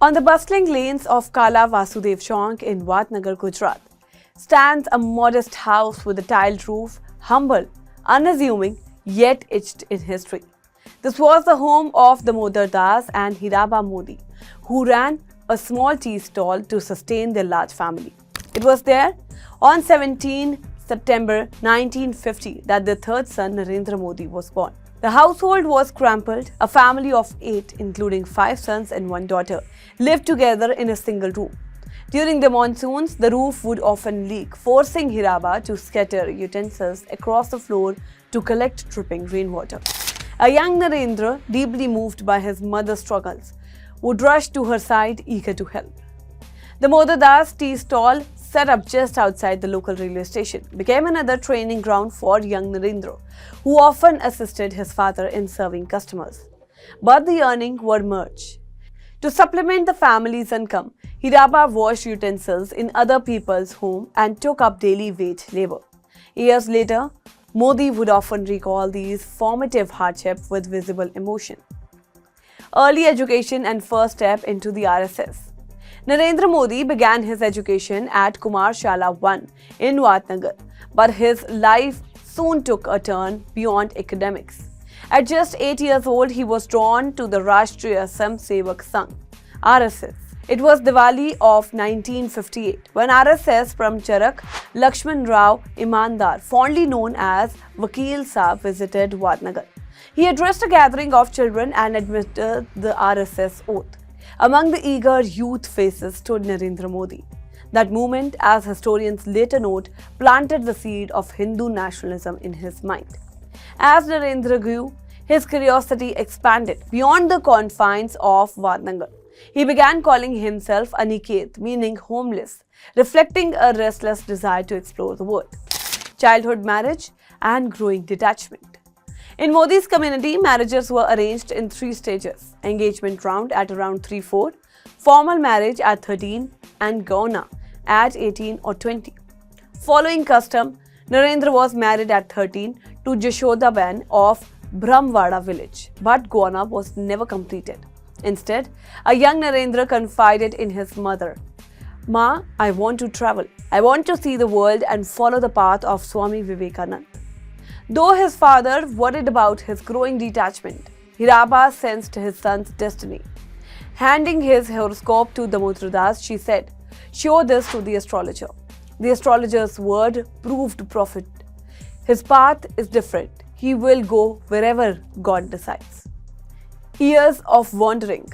On the bustling lanes of Kala Vasudev Chowk in Vadnagar, Gujarat, stands a modest house with a tiled roof, humble, unassuming, yet etched in history. This was the home of Damodardas and Hiraba Modi, who ran a small tea stall to sustain their large family. It was there on 17 September 1950 that their third son Narendra Modi was born. The household was crumpled. A family of 8, including 5 sons and 1 daughter, lived together in a single room. During the monsoons, the roof would often leak, forcing Hiraba to scatter utensils across the floor to collect dripping rainwater. A young Narendra, deeply moved by his mother's struggles, would rush to her side, eager to help. The Damodardas tea stall, set up just outside the local railway station, became another training ground for young Narendra, who often assisted his father in serving customers. But the earnings were merged. To supplement the family's income, Hiraba washed utensils in other people's homes and took up daily wage labor. Years later, Modi would often recall these formative hardships with visible emotion. Early education and first step into the RSS. Narendra Modi began his education at Kumar Shala 1 in Vadnagar, but his life soon took a turn beyond academics. At just 8 years old, he was drawn to the Rashtriya Samsevak Sangh, RSS. It was Diwali of 1958 when RSS Brahmacharak Lakshman Rao Imandar, fondly known as Vakil Saab, visited Vadnagar. He addressed a gathering of children and administered the RSS oath. Among the eager youth faces stood Narendra Modi. That moment, as historians later note, planted the seed of Hindu nationalism in his mind. As Narendra grew, his curiosity expanded beyond the confines of Vadnagar. He began calling himself Aniket, meaning homeless, reflecting a restless desire to explore the world. Childhood marriage and growing detachment. In Modi's community, marriages were arranged in 3 stages: engagement round at around 3-4, formal marriage at 13, and Gauna at 18 or 20. Following custom, Narendra was married at 13 to Jashodaben of Brahmwada village, but Gauna was never completed. Instead, a young Narendra confided in his mother, "Ma, I want to travel. I want to see the world and follow the path of Swami Vivekananda." Though his father worried about his growing detachment, Hiraba sensed his son's destiny. Handing his horoscope to Damodardas, she said, "Show this to the astrologer." The astrologer's word proved prophet. His path is different. He will go wherever God decides. Years of wandering.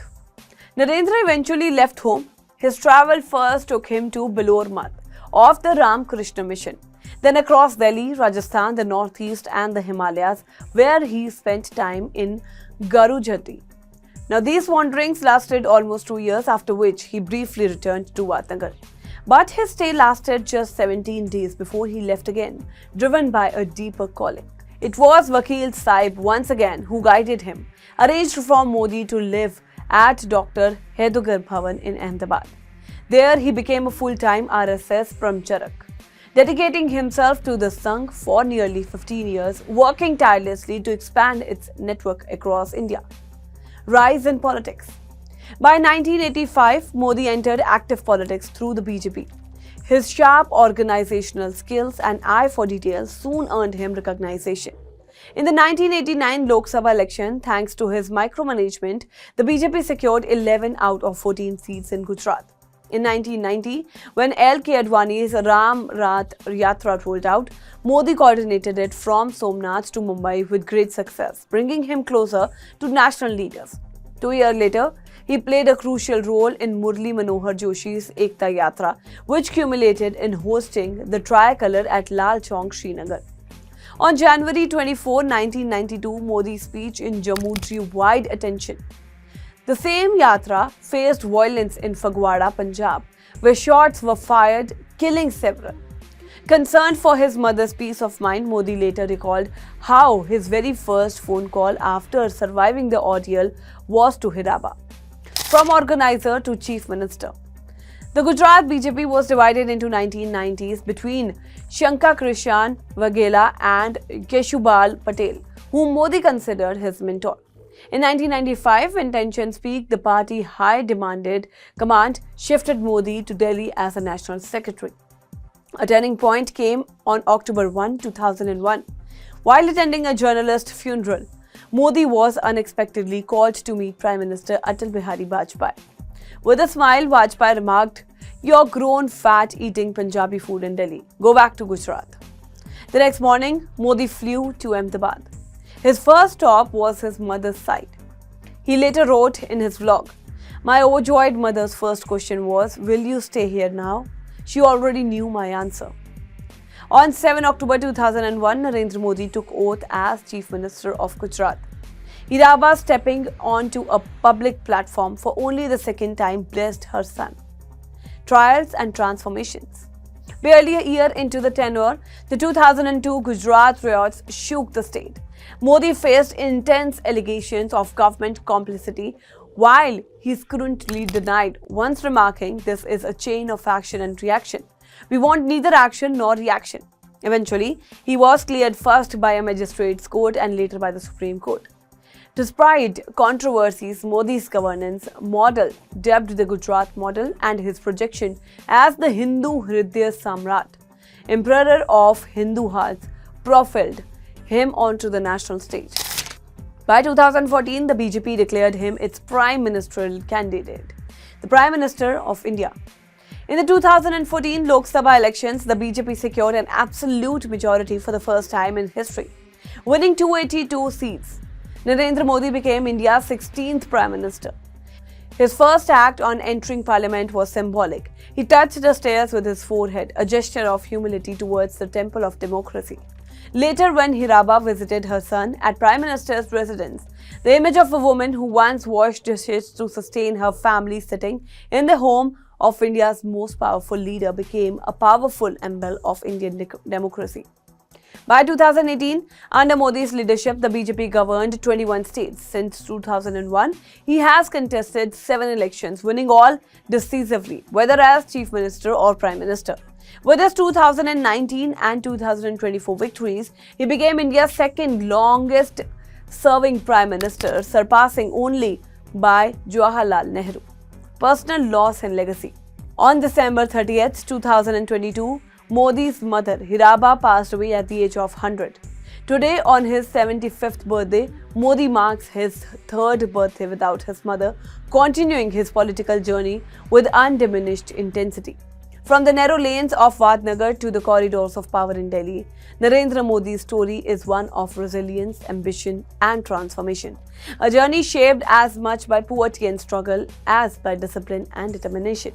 Narendra eventually left home. His travel first took him to Bilor Math of the Ram Krishna Mission, then across Delhi, Rajasthan, the Northeast and the Himalayas, where he spent time in Garujati. Now these wanderings lasted almost 2 years, after which he briefly returned to Vadnagar. But his stay lasted just 17 days before he left again, driven by a deeper calling. It was Vakil Saib once again who guided him, arranged for Modi to live at Dr. Hedugar Bhavan in Ahmedabad. There he became a full-time RSS Brahmacharak, dedicating himself to the Sangh for nearly 15 years, working tirelessly to expand its network across India. Rise in politics. By 1985, Modi entered active politics through the BJP. His sharp organizational skills and eye for detail soon earned him recognition. In the 1989 Lok Sabha election, thanks to his micromanagement, the BJP secured 11 out of 14 seats in Gujarat. In 1990, when L.K. Advani's Ram Rath Yatra rolled out, Modi coordinated it from Somnath to Mumbai with great success, bringing him closer to national leaders. 2 years later, he played a crucial role in Murli Manohar Joshi's Ekta Yatra, which culminated in hosting the tricolour at Lal Chowk, Srinagar. On January 24, 1992, Modi's speech in Jammu drew wide attention. The same yatra faced violence in Fagwada, Punjab, where shots were fired, killing several. Concerned for his mother's peace of mind, Modi later recalled how his very first phone call after surviving the ordeal was to Hiraba, from organizer to chief minister. The Gujarat BJP was divided into 1990s between Shankar Krishan Vaghela and Keshubal Patel, whom Modi considered his mentor. In 1995, when tensions peaked, the party high command shifted Modi to Delhi as a national secretary. A turning point came on October 1, 2001. While attending a journalist funeral, Modi was unexpectedly called to meet Prime Minister Atal Bihari Vajpayee. With a smile, Vajpayee remarked, "You're grown fat eating Punjabi food in Delhi. Go back to Gujarat." The next morning, Modi flew to Ahmedabad. His first stop was his mother's side. He later wrote in his vlog, "My overjoyed mother's first question was, 'Will you stay here now?' She already knew my answer." On 7 October 2001, Narendra Modi took oath as Chief Minister of Gujarat. Hiraba, stepping onto a public platform for only the second time, blessed her son. Trials and transformations. Barely a year into the tenure, the 2002 Gujarat riots shook the state. Modi faced intense allegations of government complicity, while he scrutiny denied, once remarking, "This is a chain of action and reaction. We want neither action nor reaction." Eventually, he was cleared first by a magistrate's court and later by the Supreme Court. Despite controversies, Modi's governance model, dubbed the Gujarat model, and his projection as the Hindu Hriday Samrat, emperor of Hindu hearts, propelled him onto the national stage. By 2014, the BJP declared him its prime ministerial candidate, the Prime Minister of India. In the 2014 Lok Sabha elections, the BJP secured an absolute majority for the first time in history, winning 282 seats. Narendra Modi became India's 16th Prime Minister. His first act on entering parliament was symbolic. He touched the stairs with his forehead, a gesture of humility towards the temple of democracy. Later, when Hiraba visited her son at Prime Minister's residence, the image of a woman who once washed dishes to sustain her family sitting in the home of India's most powerful leader became a powerful emblem of Indian democracy. By 2018, under Modi's leadership, the BJP governed 21 states. Since 2001, he has contested 7 elections, winning all decisively, whether as Chief Minister or Prime Minister. With his 2019 and 2024 victories, he became India's second longest serving Prime Minister, surpassing only by Jawaharlal Nehru. Personal loss and legacy. On December 30th, 2022, Modi's mother, Hiraba, passed away at the age of 100. Today, on his 75th birthday, Modi marks his 3rd birthday without his mother, continuing his political journey with undiminished intensity. From the narrow lanes of Vadnagar to the corridors of power in Delhi, Narendra Modi's story is one of resilience, ambition, and transformation. A journey shaped as much by poverty and struggle as by discipline and determination.